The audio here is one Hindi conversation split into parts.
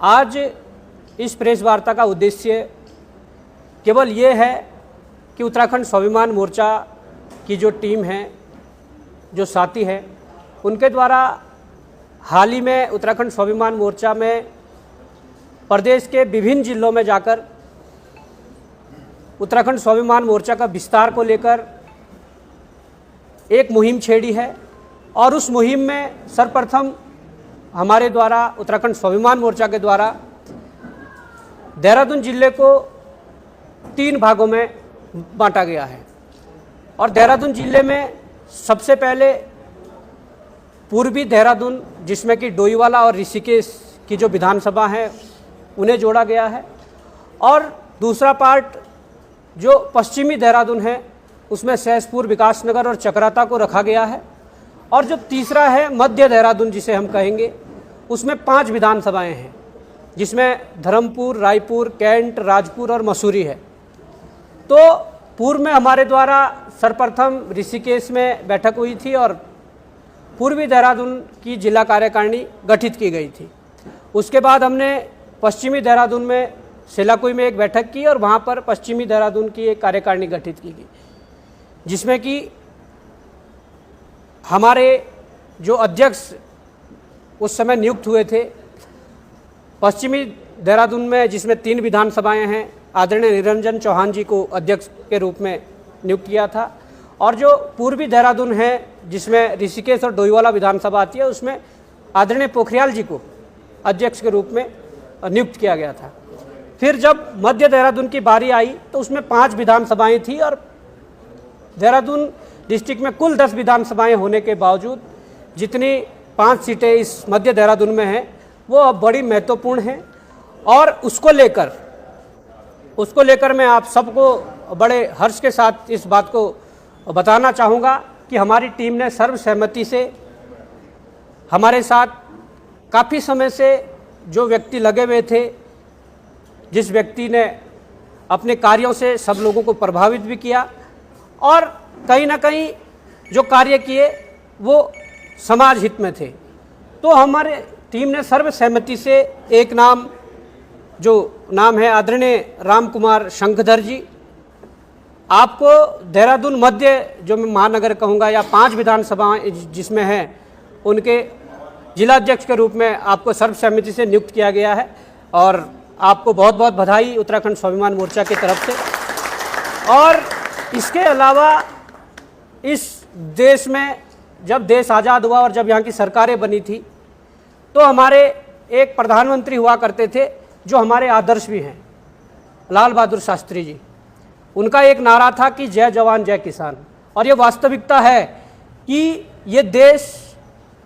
आज इस प्रेस वार्ता का उद्देश्य केवल ये है कि उत्तराखंड स्वाभिमान मोर्चा की जो टीम है, जो साथी है, उनके द्वारा हाल ही में उत्तराखंड स्वाभिमान मोर्चा में प्रदेश के विभिन्न जिलों में जाकर उत्तराखंड स्वाभिमान मोर्चा का विस्तार को लेकर एक मुहिम छेड़ी है और उस मुहिम में सर्वप्रथम हमारे द्वारा उत्तराखंड स्वाभिमान मोर्चा के द्वारा देहरादून जिले को 3 भागों में बांटा गया है। और देहरादून जिले में सबसे पहले पूर्वी देहरादून, जिसमें कि डोईवाला और ऋषिकेश की जो विधानसभा हैं उन्हें जोड़ा गया है, और दूसरा पार्ट जो पश्चिमी देहरादून है उसमें सहसपुर, विकासनगर और चकराता को रखा गया है, और जो तीसरा है मध्य देहरादून जिसे हम कहेंगे, उसमें 5 विधानसभाएं हैं, जिसमें धर्मपुर, रायपुर, कैंट, राजपुर और मसूरी है। तो पूर्व में हमारे द्वारा सर्वप्रथम ऋषिकेश में बैठक हुई थी और पूर्वी देहरादून की जिला कार्यकारिणी गठित की गई थी। उसके बाद हमने पश्चिमी देहरादून में सेलाकुई में एक बैठक की और वहाँ पर पश्चिमी देहरादून की एक कार्यकारिणी गठित की गई, जिसमें कि हमारे जो अध्यक्ष उस समय नियुक्त हुए थे, पश्चिमी देहरादून में जिसमें 3 विधानसभाएं हैं, आदरणीय निरंजन चौहान जी को अध्यक्ष के रूप में नियुक्त किया था, और जो पूर्वी देहरादून है जिसमें ऋषिकेश और डोईवाला विधानसभा आती है, उसमें आदरणीय पोखरियाल जी को अध्यक्ष के रूप में नियुक्त किया गया था। फिर जब मध्य देहरादून की बारी आई तो उसमें 5 विधानसभाएं थी और देहरादून डिस्ट्रिक्ट में कुल 10 विधानसभाएं होने के बावजूद जितनी 5 सीटें इस मध्य देहरादून में हैं वो अब बड़ी महत्वपूर्ण हैं, और उसको लेकर मैं आप सबको बड़े हर्ष के साथ इस बात को बताना चाहूँगा कि हमारी टीम ने सर्वसहमति से हमारे साथ काफ़ी समय से जो व्यक्ति लगे हुए थे, जिस व्यक्ति ने अपने कार्यों से सब लोगों को प्रभावित भी किया और कहीं ना कहीं जो कार्य किए वो समाज हित में थे, तो हमारे टीम ने सर्वसहमति से एक नाम, जो नाम है आदरणीय राम कुमार शंखधर जी, आपको देहरादून मध्य जो मैं महानगर कहूँगा या 5 विधानसभाएं जिसमें हैं उनके जिलाध्यक्ष के रूप में आपको सर्वसहमति से नियुक्त किया गया है, और आपको बहुत बहुत बधाई उत्तराखंड स्वाभिमान मोर्चा की तरफ से। और इसके अलावा इस देश में जब देश आज़ाद हुआ और जब यहाँ की सरकारें बनी थी तो हमारे एक प्रधानमंत्री हुआ करते थे जो हमारे आदर्श भी हैं, लाल बहादुर शास्त्री जी। उनका एक नारा था कि जय जवान जय किसान, और ये वास्तविकता है कि ये देश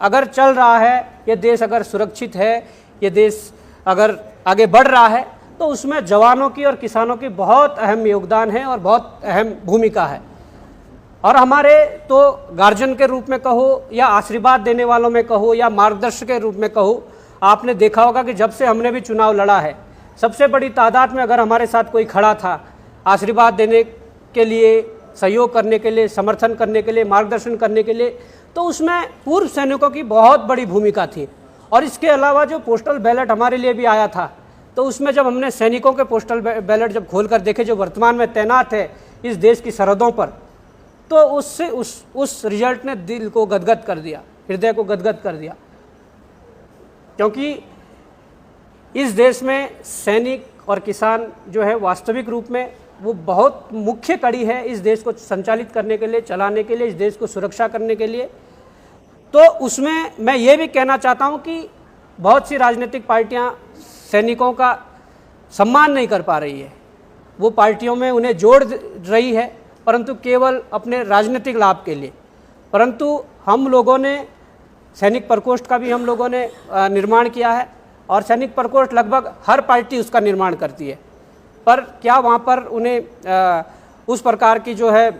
अगर चल रहा है, ये देश अगर सुरक्षित है, ये देश अगर आगे बढ़ रहा है तो उसमें जवानों की और किसानों की बहुत अहम योगदान है और बहुत अहम भूमिका है। और हमारे तो गार्जियन के रूप में कहो या आशीर्वाद देने वालों में कहो या मार्गदर्शक के रूप में कहो, आपने देखा होगा कि जब से हमने भी चुनाव लड़ा है, सबसे बड़ी तादाद में अगर हमारे साथ कोई खड़ा था आशीर्वाद देने के लिए, सहयोग करने के लिए, समर्थन करने के लिए, मार्गदर्शन करने के लिए, तो उसमें पूर्व सैनिकों की बहुत बड़ी भूमिका थी। और इसके अलावा जो पोस्टल बैलेट हमारे लिए भी आया था, तो उसमें जब हमने सैनिकों के पोस्टल बैलेट जब खोल कर देखे जो वर्तमान में तैनात है इस देश की सरहदों पर, तो उससे उस रिजल्ट ने दिल को गदगद कर दिया, हृदय को गदगद कर दिया, क्योंकि इस देश में सैनिक और किसान जो है वास्तविक रूप में वो बहुत मुख्य कड़ी है इस देश को संचालित करने के लिए, चलाने के लिए, इस देश को सुरक्षा करने के लिए। तो उसमें मैं ये भी कहना चाहता हूँ कि बहुत सी राजनीतिक पार्टियाँ सैनिकों का सम्मान नहीं कर पा रही है, वो पार्टियों में उन्हें जोड़ रही है परंतु केवल अपने राजनीतिक लाभ के लिए। परंतु हम लोगों ने सैनिक प्रकोष्ठ का भी हम लोगों ने निर्माण किया है, और सैनिक प्रकोष्ठ लगभग हर पार्टी उसका निर्माण करती है, पर क्या वहाँ पर उन्हें उस प्रकार की जो है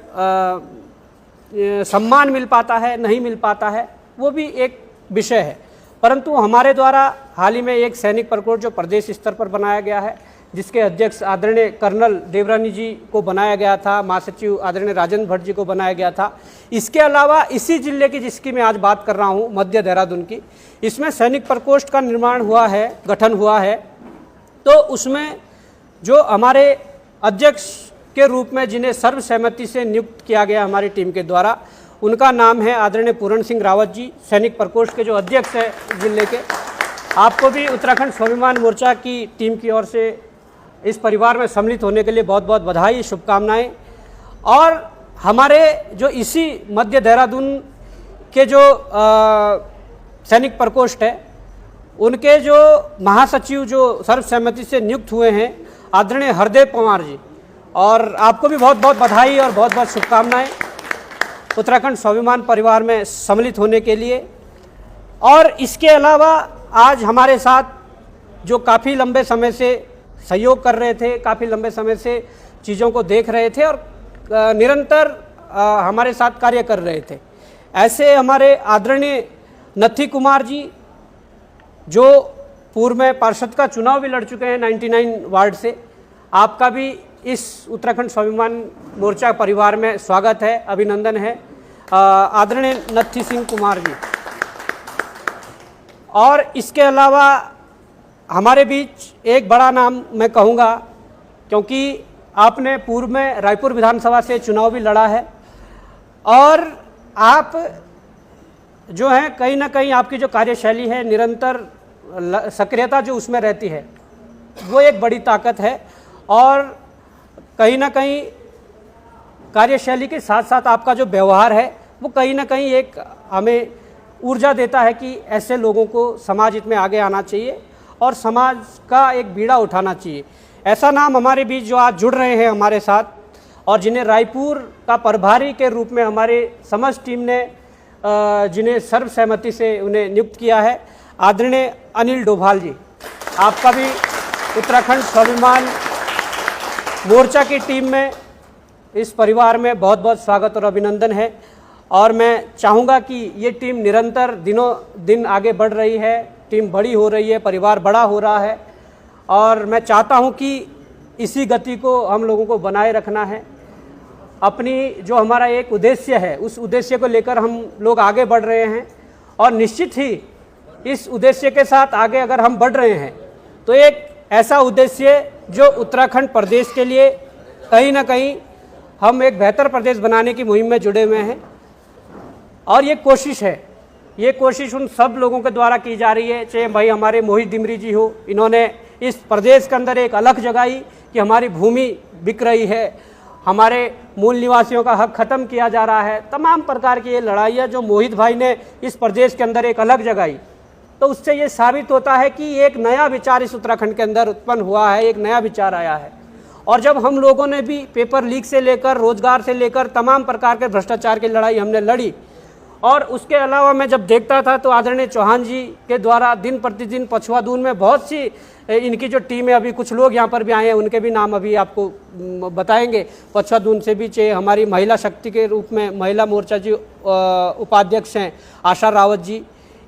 सम्मान मिल पाता है, नहीं मिल पाता है, वो भी एक विषय है। परंतु हमारे द्वारा हाल ही में एक सैनिक प्रकोष्ठ जो प्रदेश स्तर पर बनाया गया है, जिसके अध्यक्ष आदरणीय कर्नल देवरानी जी को बनाया गया था, महासचिव आदरणीय राजेंद्र भट्ट जी को बनाया गया था। इसके अलावा इसी जिले की जिसकी मैं आज बात कर रहा हूँ, मध्य देहरादून की, इसमें सैनिक प्रकोष्ठ का निर्माण हुआ है, गठन हुआ है। तो उसमें जो हमारे अध्यक्ष के रूप में जिन्हें सर्वसहमति से नियुक्त किया गया हमारी टीम के द्वारा, उनका नाम है आदरणीय पूरण सिंह रावत जी, सैनिक प्रकोष्ठ के जो अध्यक्ष हैं जिले के। आपको भी उत्तराखंड स्वाभिमान मोर्चा की टीम की ओर से इस परिवार में सम्मिलित होने के लिए बहुत बहुत बधाई, शुभकामनाएं। और हमारे जो इसी मध्य देहरादून के जो सैनिक प्रकोष्ठ है, उनके जो महासचिव जो सर्वसहमति से नियुक्त हुए हैं आदरणीय हरदेव पवार जी, और आपको भी बहुत बहुत बधाई और बहुत बहुत शुभकामनाएं उत्तराखंड स्वाभिमान परिवार में सम्मिलित होने के लिए। और इसके अलावा आज हमारे साथ जो काफ़ी लंबे समय से सहयोग कर रहे थे, काफ़ी लंबे समय से चीज़ों को देख रहे थे और निरंतर हमारे साथ कार्य कर रहे थे, ऐसे हमारे आदरणीय नथी कुमार जी, जो पूर्व में पार्षद का चुनाव भी लड़ चुके हैं 99 वार्ड से। आपका भी इस उत्तराखंड स्वाभिमान मोर्चा परिवार में स्वागत है, अभिनंदन है, आदरणीय नथी सिंह कुमार जी। और इसके अलावा हमारे बीच एक बड़ा नाम मैं कहूँगा, क्योंकि आपने पूर्व में रायपुर विधानसभा से चुनाव भी लड़ा है और आप जो हैं कहीं ना कहीं आपकी जो कार्यशैली है, निरंतर सक्रियता जो उसमें रहती है, वो एक बड़ी ताकत है। और कहीं ना कहीं कार्यशैली के साथ साथ आपका जो व्यवहार है वो कहीं ना कहीं एक हमें ऊर्जा देता है कि ऐसे लोगों को समाज हित में आगे आना चाहिए और समाज का एक बीड़ा उठाना चाहिए। ऐसा नाम हमारे बीच जो आज जुड़ रहे हैं हमारे साथ और जिन्हें रायपुर का प्रभारी के रूप में हमारे समस्त टीम ने जिन्हें सर्वसहमति से उन्हें नियुक्त किया है, आदरणीय अनिल डोभाल जी। आपका भी उत्तराखंड स्वाभिमान मोर्चा की टीम में, इस परिवार में बहुत बहुत स्वागत और अभिनंदन है। और मैं चाहूँगा कि ये टीम निरंतर दिनों दिन आगे बढ़ रही है, टीम बड़ी हो रही है, परिवार बड़ा हो रहा है और मैं चाहता हूँ कि इसी गति को हम लोगों को बनाए रखना है। अपनी जो हमारा एक उद्देश्य है, उस उद्देश्य को लेकर हम लोग आगे बढ़ रहे हैं और निश्चित ही इस उद्देश्य के साथ आगे अगर हम बढ़ रहे हैं तो एक ऐसा उद्देश्य जो उत्तराखंड प्रदेश के लिए कहीं ना कहीं हम एक बेहतर प्रदेश बनाने की मुहिम में जुड़े हुए हैं। और ये कोशिश है, ये कोशिश उन सब लोगों के द्वारा की जा रही है, चाहे भाई हमारे मोहित दिमरी जी हो, इन्होंने इस प्रदेश के अंदर एक अलग जगाई कि हमारी भूमि बिक रही है, हमारे मूल निवासियों का हक खत्म किया जा रहा है। तमाम प्रकार की ये लड़ाइयाँ जो मोहित भाई ने इस प्रदेश के अंदर एक अलग जगाई, तो उससे ये साबित होता है कि एक नया विचार इस उत्तराखंड के अंदर उत्पन्न हुआ है, एक नया विचार आया है। और जब हम लोगों ने भी पेपर लीक से लेकर रोजगार से लेकर तमाम प्रकार के भ्रष्टाचार की लड़ाई हमने लड़ी, और उसके अलावा मैं जब देखता था तो आदरणीय चौहान जी के द्वारा दिन प्रतिदिन पछुआ दून में बहुत सी इनकी जो टीम है, अभी कुछ लोग यहाँ पर भी आए हैं, उनके भी नाम अभी आपको बताएंगे। पछुआ दून से भी चाहे हमारी महिला शक्ति के रूप में महिला मोर्चा जी उपाध्यक्ष हैं आशा रावत जी,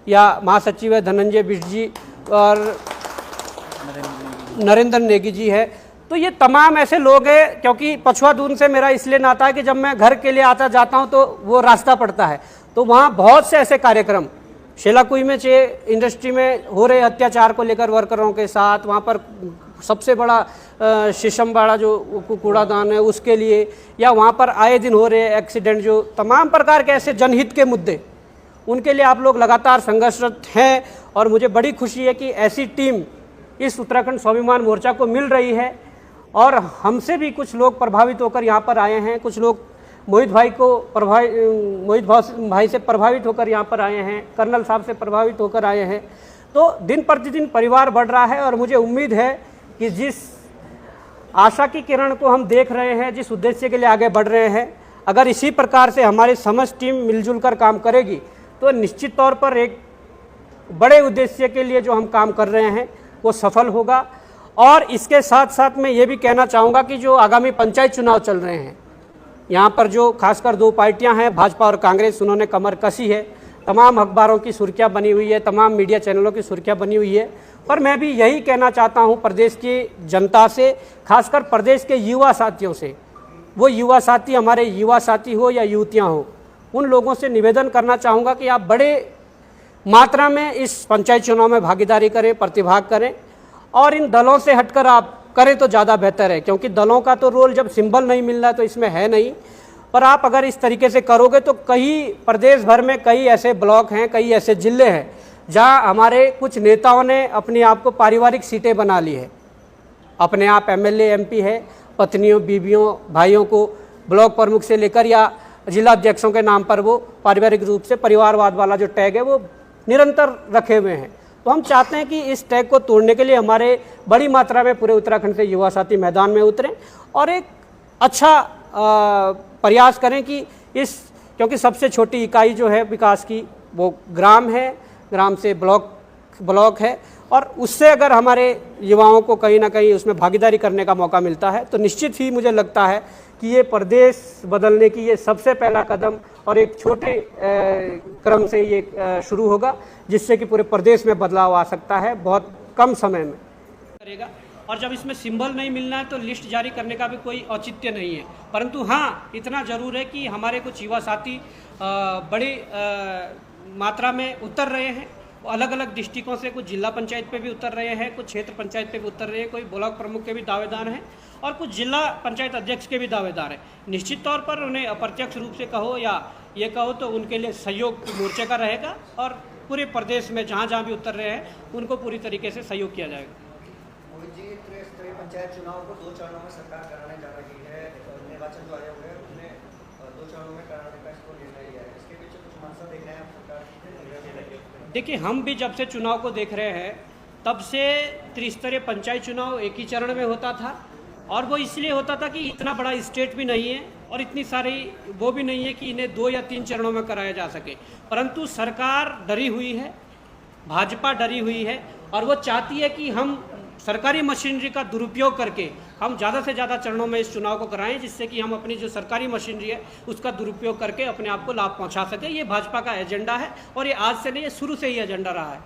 या महासचिव है धनंजय बिष्ट जी और नरेंद्र नेगी जी है। तो ये तमाम ऐसे लोग हैं, क्योंकि पछुआ दून से मेरा इसलिए नाता है कि जब मैं घर के लिए आता जाता हूँ तो वो रास्ता पड़ता है, तो वहाँ बहुत से ऐसे कार्यक्रम शेलाकुई में चाहे इंडस्ट्री में हो रहे अत्याचार को लेकर वर्करों के साथ, वहाँ पर सबसे बड़ा शीशमबाड़ा जो कूड़ादान है उसके लिए, या वहाँ पर आए दिन हो रहे एक्सीडेंट, जो तमाम प्रकार के ऐसे जनहित के मुद्दे, उनके लिए आप लोग लगातार संघर्षरत हैं। और मुझे बड़ी खुशी है कि ऐसी टीम इस उत्तराखंड स्वाभिमान मोर्चा को मिल रही है और हमसे भी कुछ लोग प्रभावित होकर यहाँ पर आए हैं, कुछ लोग मोहित भाई से प्रभावित होकर यहाँ पर आए हैं, कर्नल साहब से प्रभावित होकर आए हैं। तो दिन प्रतिदिन परिवार बढ़ रहा है और मुझे उम्मीद है कि जिस आशा की किरण को हम देख रहे हैं, जिस उद्देश्य के लिए आगे बढ़ रहे हैं, अगर इसी प्रकार से हमारी समस्त टीम मिलजुल कर काम करेगी तो निश्चित तौर पर एक बड़े उद्देश्य के लिए जो हम काम कर रहे हैं वो सफल होगा। और इसके साथ साथ मैं ये भी कहना चाहूँगा कि जो आगामी पंचायत चुनाव चल रहे हैं, यहाँ पर जो खासकर दो पार्टियां हैं भाजपा और कांग्रेस, उन्होंने कमर कसी है तमाम अखबारों की सुर्खियां बनी हुई है, तमाम मीडिया चैनलों की सुर्खियां बनी हुई है। पर मैं भी यही कहना चाहता हूं प्रदेश की जनता से, खासकर प्रदेश के युवा साथियों से, वो युवा साथी हमारे युवा साथी हो या युवतियां हो, उन लोगों से निवेदन करना चाहूँगा कि आप बड़े मात्रा में इस पंचायत चुनाव में भागीदारी करें, प्रतिभाग करें और इन दलों से हटकर आप करें तो ज़्यादा बेहतर है, क्योंकि दलों का तो रोल जब सिंबल नहीं मिल रहा तो इसमें है नहीं। पर आप अगर इस तरीके से करोगे तो कई प्रदेश भर में कई ऐसे ब्लॉक हैं, कई ऐसे जिले हैं जहां हमारे कुछ नेताओं ने अपने आप को पारिवारिक सीटें बना ली है, अपने आप एमएलए एमपी है, पत्नियों बीवियों भाइयों को ब्लॉक प्रमुख से लेकर या जिला अध्यक्षों के नाम पर वो पारिवारिक रूप से परिवारवाद वाला जो टैग है वो निरंतर रखे हुए हैं। तो हम चाहते हैं कि इस टैग को तोड़ने के लिए हमारे बड़ी मात्रा में पूरे उत्तराखंड से युवा साथी मैदान में उतरें और एक अच्छा प्रयास करें कि क्योंकि सबसे छोटी इकाई जो है विकास की वो ग्राम है, ग्राम से ब्लॉक है और उससे अगर हमारे युवाओं को कहीं ना कहीं उसमें भागीदारी करने का मौका मिलता है तो निश्चित ही मुझे लगता है कि ये प्रदेश बदलने की ये सबसे पहला कदम और एक छोटे क्रम से ये शुरू होगा, जिससे कि पूरे प्रदेश में बदलाव आ सकता है बहुत कम समय में करेगा। और जब इसमें सिंबल नहीं मिलना है तो लिस्ट जारी करने का भी कोई औचित्य नहीं है, परंतु हाँ इतना ज़रूर है कि हमारे कुछ युवा साथी बड़ी मात्रा में उतर रहे हैं, अलग अलग डिस्ट्रिक्टों से, कुछ जिला पंचायत पे भी उतर रहे हैं, कुछ क्षेत्र पंचायत पे भी उतर रहे हैं, कोई ब्लॉक प्रमुख के भी दावेदार हैं और कुछ जिला पंचायत अध्यक्ष के भी दावेदार हैं। निश्चित तौर पर उन्हें अप्रत्यक्ष रूप से कहो या ये कहो तो उनके लिए सहयोग मोर्चे का रहेगा और पूरे प्रदेश में जहाँ जहाँ भी उतर रहे हैं उनको पूरी तरीके से सहयोग किया जाएगा। त्रिस्तरीय पंचायत चुनाव को 2 चरणों में सरकार कराने जा रही है। निर्वाचन जो आयोग है उसने 2 चरणों में कराने का इसको निर्णय लिया है। इसके पीछे कुछ मंशा देख रहे हैं आप सरकार? देखिए, हम भी जब से चुनाव को देख रहे हैं तब से त्रिस्तरीय पंचायत चुनाव एक ही चरण में होता था और वो इसलिए होता था कि इतना बड़ा स्टेट भी नहीं है और इतनी सारी वो भी नहीं है कि इन्हें 2 या 3 चरणों में कराया जा सके। परंतु सरकार डरी हुई है, भाजपा डरी हुई है और वो चाहती है कि हम सरकारी मशीनरी का दुरुपयोग करके हम ज़्यादा से ज़्यादा चरणों में इस चुनाव को कराएं, जिससे कि हम अपनी जो सरकारी मशीनरी है उसका दुरुपयोग करके अपने आप को लाभ पहुंचा सकें। ये भाजपा का एजेंडा है और ये आज से नहीं, ये शुरू से ही एजेंडा रहा है।